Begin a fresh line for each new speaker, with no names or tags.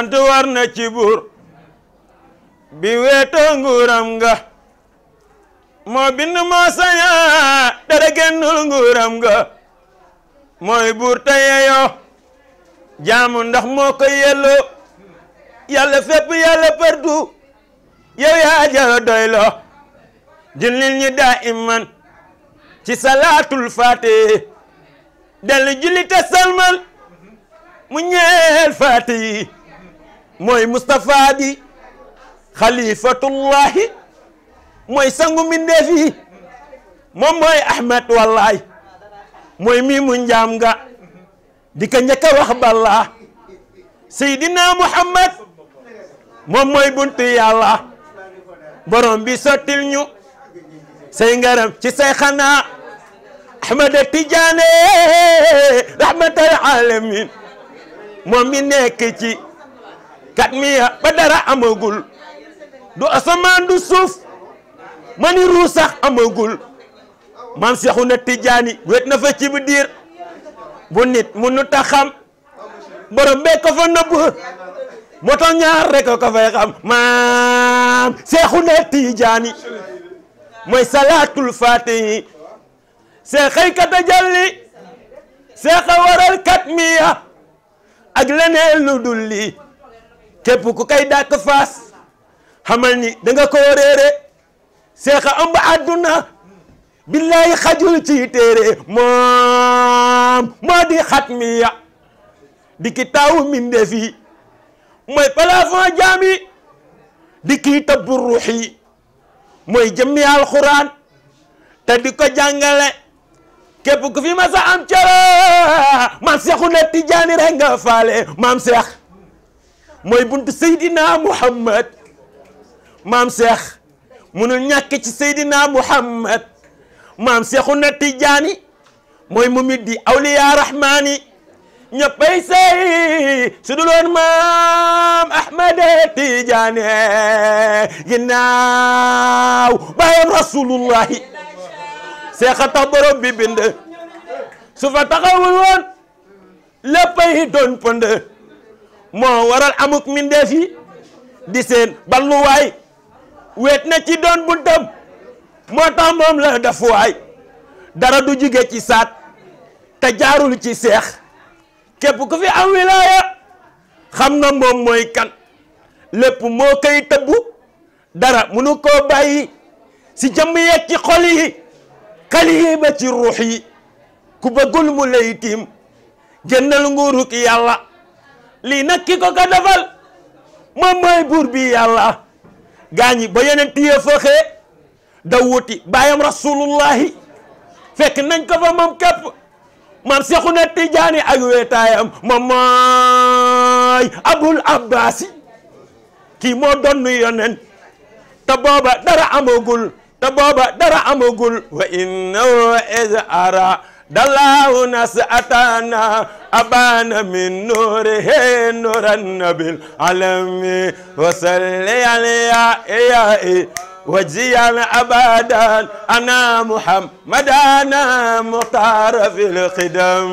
sant war na ci buur bi weetoo nguuram nga moo bind moo saña dara gennul nguuram nga mooy buur te yeyoo jaamu ndax moo ko yelloo yàlla fépp yàlla partout yow yaa jara doyloo jullil ñi daa iman ci salaatul faatih dellu julli te salmal mu ñeel faatih mooy Mustafa di xalifatullahi mooy sangu mbindeef yi moom mooy Ahmed wallaay mooy mii mu njaam nga di ka njëkk a wax ballah Seydina Muhammad moom mooy buntu yàlla borom bi sottil ñu say ngaram ci say xanaa Ahmad Tijaane rahmatal alamin moom mi nekk ci kat miya ba dara amagul du asamaan du suuf mani ruu sax amagul maam Seexuna Tijaani wet na fa ci bu diir bu nit munu ta xam borom bee ko fa nëbb moo tax ñaar rek ko fay xam maam Seexuna Tijaani mooy salaatul faatihi seexay kat a jalli seexa waral kat miya ak leneen lu dul lii képp ku kay dàkk faas xamal ni danga ko réere seexa ëmb àdduna billahi xajul ci téere moom moo di xatmiya di ki taawu mbindeef yi mooy plafond jaami di kii tabbu ruux yi mooy jëmmi alxuraan te di ko jàngale képp ku fi masa am cere maam Seexuna Tijaani rek nga faale maam Seex mooy buntu Seydina Muhammad maam Seex munul ñàkk ci Seydina Muhammad maam Seexuna Tijaani mooy mu mit di awliya rahmaani ñëppay sey su dul woon maam Ahmad Tijaani ginnaaw baayam rasulullahi seexa tax borom bi bind su fa taxawul woon léppay doon pënd moo waral amuk mindeef yi di seen balluwaay weet na ci doon buntam moo tax moom la def waay dara du jige ci saat te jaarul ci seex képp ku fi am wilaaya xam na moom mooy kan lépp moo koy tëbbu dara munu koo bàyyi si jëmm yeeg ci xol yi xali yi ba ci ruux yi ku bëggul mu lay tiim génnal nguuru ki yàlla lii nag ki ko ko defal moom mooy buur bi yàlla gaañi ba yeneen tiye fëxee da wuti baayam rasulullahi fekk nañ ko fa moom képp maam Seexuna Tijaani ak weetaayam moom mooy abul abbaasi kii moo doon yonen te booba dara amagul wa innahu iz ara dallahu nas'atana abana min nurihi nuran nabil alami wa salli alayhi وجزيا أبدا أنا محمد أنا مختار في القدم